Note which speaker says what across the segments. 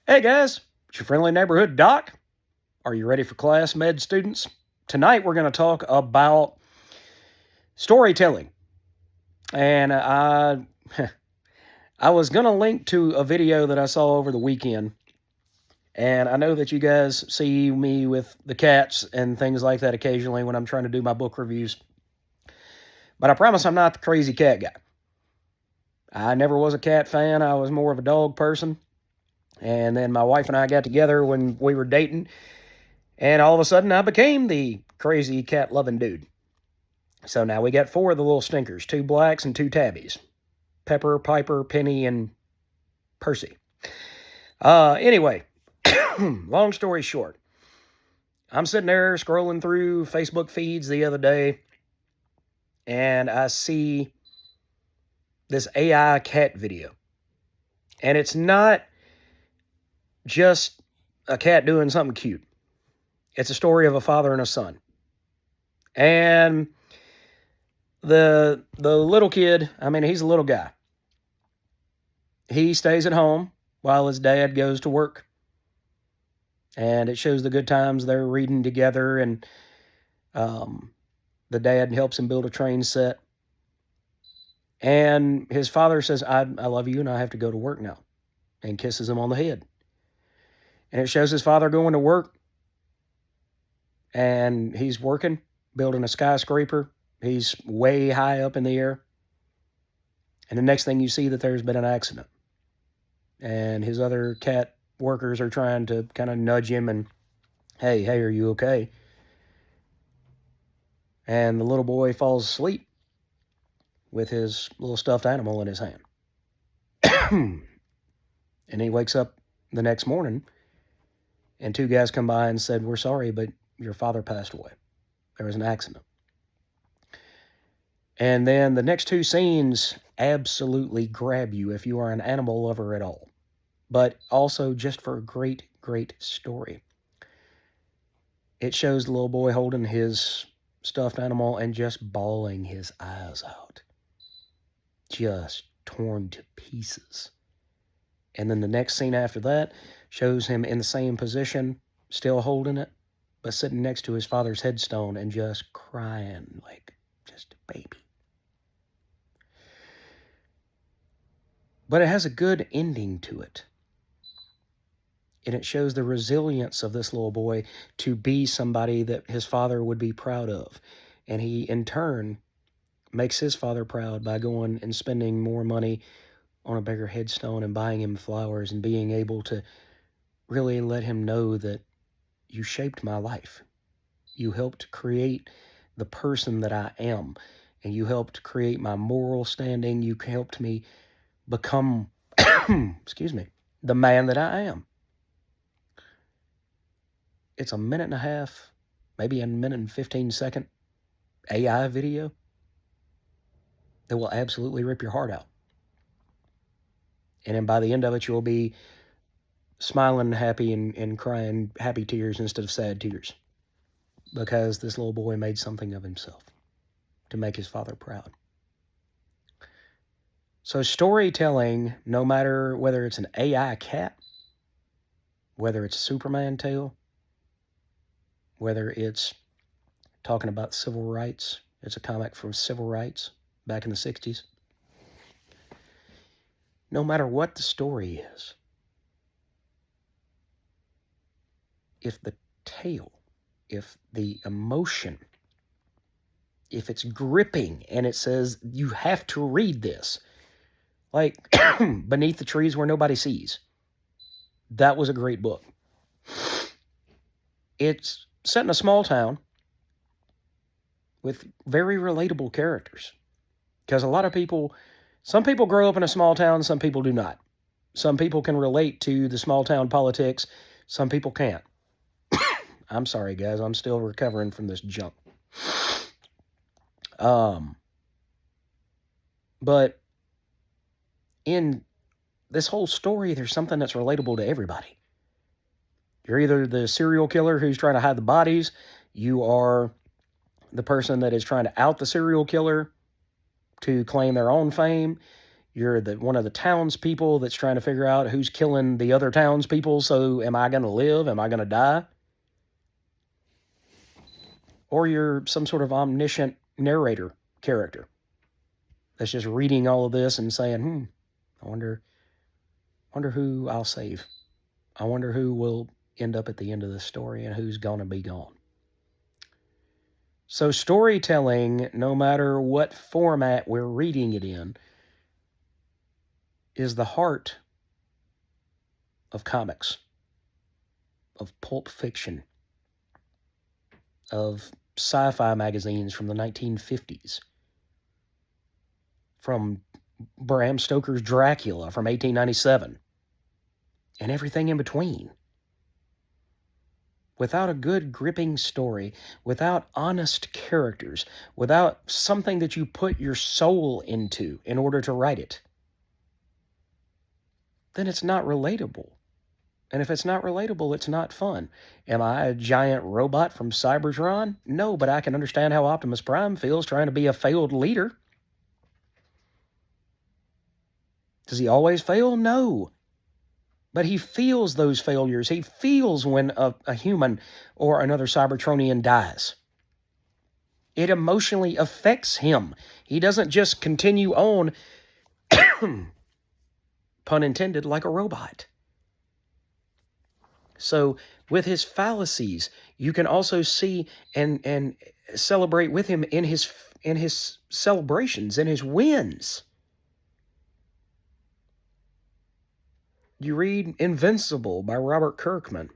Speaker 1: Hey guys, it's your friendly neighborhood doc. Are you ready for class, med students? Tonight we're going to talk about storytelling. And I was going to link to a video that I saw over the weekend. And I know that you guys see me with the cats and things like that occasionally when I'm trying to do my book reviews. But I promise I'm not the crazy cat guy. I never was a cat fan. I was more of a dog person. And then my wife and I got together when we were dating. And all of a sudden, I became the crazy cat-loving dude. So now we got 4 of the little stinkers, 2 blacks and 2 tabbies. Pepper, Piper, Penny, and Percy. Anyway, long story short, I'm sitting there scrolling through Facebook feeds the other day, and I see this AI cat video. And it's not just a cat doing something cute. It's a story of a father and a son. And the little kid, I mean, he's a little guy. He stays at home while his dad goes to work. And it shows the good times they're reading together, and the dad helps him build a train set. And his father says, I love you and I have to go to work now, and kisses him on the head. And it shows his father going to work, and he's working, building a skyscraper. He's way high up in the air. And the next thing you see that there's been an accident. And his other cat workers are trying to kind of nudge him and, hey, are you okay? And the little boy falls asleep with his little stuffed animal in his hand. And he wakes up the next morning, and 2 guys come by and said, we're sorry, but your father passed away. There was an accident. And then the next 2 scenes absolutely grab you if you are an animal lover at all, but also just for a great, great story. It shows the little boy holding his stuffed animal and just bawling his eyes out, just torn to pieces. And then the next scene after that shows him in the same position, still holding it, but sitting next to his father's headstone and just crying like just a baby. But it has a good ending to it. And it shows the resilience of this little boy to be somebody that his father would be proud of. And he, in turn, makes his father proud by going and spending more money on a bigger headstone and buying him flowers and being able to really let him know that you shaped my life. You helped create the person that I am. And you helped create my moral standing. You helped me become, the man that I am. It's a 1.5 minutes, maybe a 1.15 minutes AI video that will absolutely rip your heart out. And then by the end of it, you'll be smiling happy and crying happy tears instead of sad tears, because this little boy made something of himself to make his father proud. So storytelling, no matter whether it's an AI cat, whether it's a Superman tale, whether it's talking about civil rights, it's a comic from civil rights back in the 60s. No matter what the story is, if the tale, if the emotion, if it's gripping and it says you have to read this, like Beneath the Trees Where Nobody Sees, that was a great book. It's set in a small town with very relatable characters. Because a lot of people, some people grow up in a small town, some people do not. Some people can relate to the small town politics, some people can't. I'm sorry, guys, I'm still recovering from this junk. But in this whole story, there's something that's relatable to everybody. You're either the serial killer who's trying to hide the bodies, you are the person that is trying to out the serial killer to claim their own fame, You're one of the townspeople that's trying to figure out who's killing the other townspeople. So am I going to live? Am I going to die? Or you're some sort of omniscient narrator character that's just reading all of this and saying, I wonder who I'll save. I wonder who will end up at the end of this story and who's going to be gone. So storytelling, no matter what format we're reading it in, is the heart of comics, of pulp fiction, of sci-fi magazines from the 1950s, from Bram Stoker's Dracula from 1897, and everything in between. Without a good, gripping story, without honest characters, without something that you put your soul into in order to write it, then it's not relatable. And if it's not relatable, it's not fun. Am I a giant robot from Cybertron? No, but I can understand how Optimus Prime feels trying to be a failed leader. Does he always fail? No. But he feels those failures. He feels when a human or another Cybertronian dies. It emotionally affects him. He doesn't just continue on, pun intended, like a robot. So with his fallacies, you can also see and celebrate with him in his celebrations, in his wins. You read Invincible by Robert Kirkman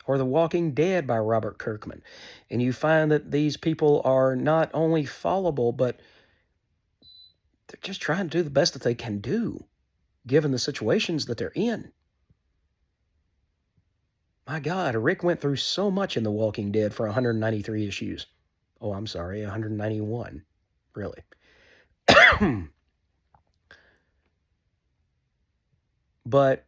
Speaker 1: or The Walking Dead by Robert Kirkman, and you find that these people are not only fallible, but they're just trying to do the best that they can do, given the situations that they're in. My God, Rick went through so much in The Walking Dead for 193 issues. Oh, I'm sorry, 191, really. But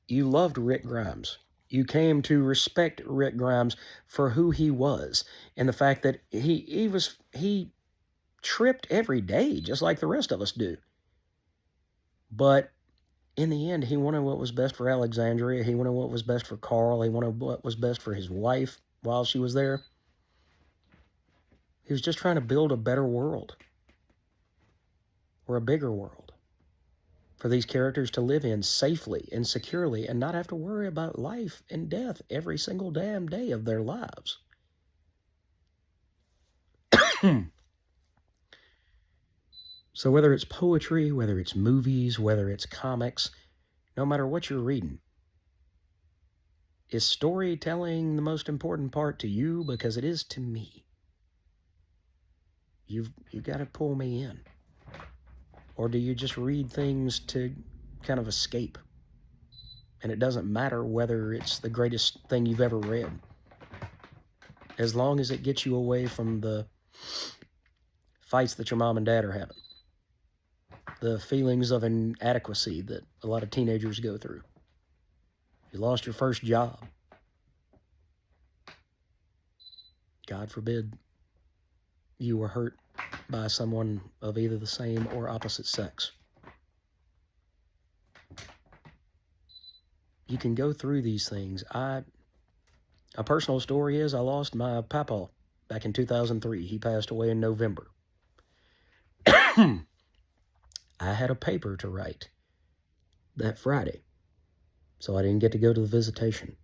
Speaker 1: you loved Rick Grimes. You came to respect Rick Grimes for who he was, and the fact that he tripped every day, just like the rest of us do. But in the end, he wanted what was best for Alexandria. He wanted what was best for Carl. He wanted what was best for his wife while she was there. He was just trying to build a better world, or a bigger world, for these characters to live in safely and securely and not have to worry about life and death every single damn day of their lives. So whether it's poetry, whether it's movies, whether it's comics, no matter what you're reading, is storytelling the most important part to you? Because it is to me. You've got to pull me in. Or do you just read things to kind of escape? And it doesn't matter whether it's the greatest thing you've ever read, as long as it gets you away from the fights that your mom and dad are having, the feelings of inadequacy that a lot of teenagers go through. You lost your first job. God forbid you were hurt by someone of either the same or opposite sex. You can go through these things. A personal story is I lost my papa back in 2003. He passed away in November. I had a paper to write that Friday, so I didn't get to go to the visitation.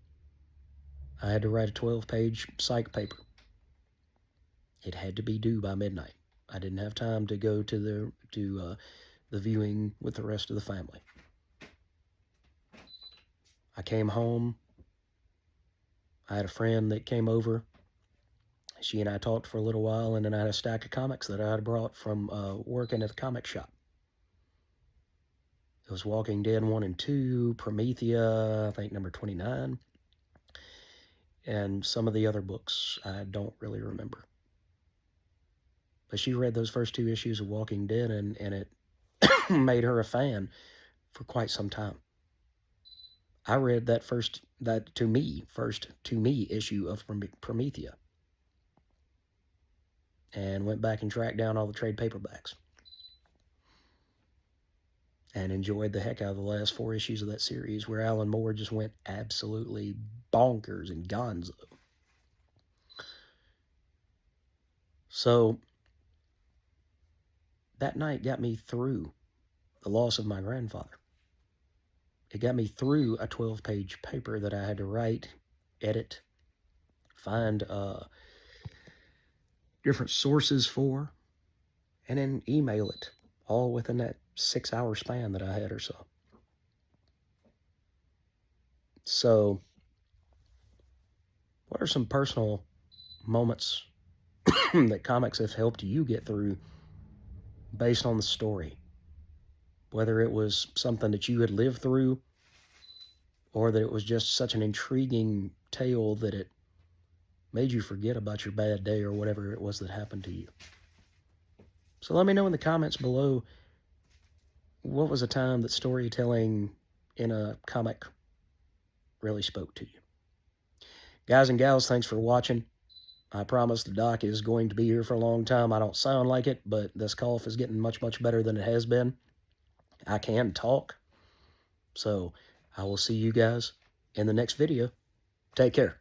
Speaker 1: I had to write a 12-page psych paper. It had to be due by midnight. I didn't have time to go to the viewing with the rest of the family. I came home. I had a friend that came over. She and I talked for a little while, and then I had a stack of comics that I had brought from working at the comic shop. It was Walking Dead 1 and 2, Promethea, I think number 29, and some of the other books I don't really remember. But she read those first 2 issues of Walking Dead, and it made her a fan for quite some time. I read that first to me issue of Promethea, and went back and tracked down all the trade paperbacks. and enjoyed the heck out of the last 4 issues of that series, where Alan Moore just went absolutely bonkers and gonzo. So that night got me through the loss of my grandfather. It got me through a 12-page paper that I had to write, edit, find different sources for, and then email it, all within that 6-hour span that I had or so. So, what are some personal moments that comics have helped you get through based on the story? Whether it was something that you had lived through, or that it was just such an intriguing tale that it made you forget about your bad day or whatever it was that happened to you. So let me know in the comments below, what was a time that storytelling in a comic really spoke to you? Guys and gals, thanks for watching. I promise the doc is going to be here for a long time. I don't sound like it, but this cough is getting much, much better than it has been. I can talk. So I will see you guys in the next video. Take care.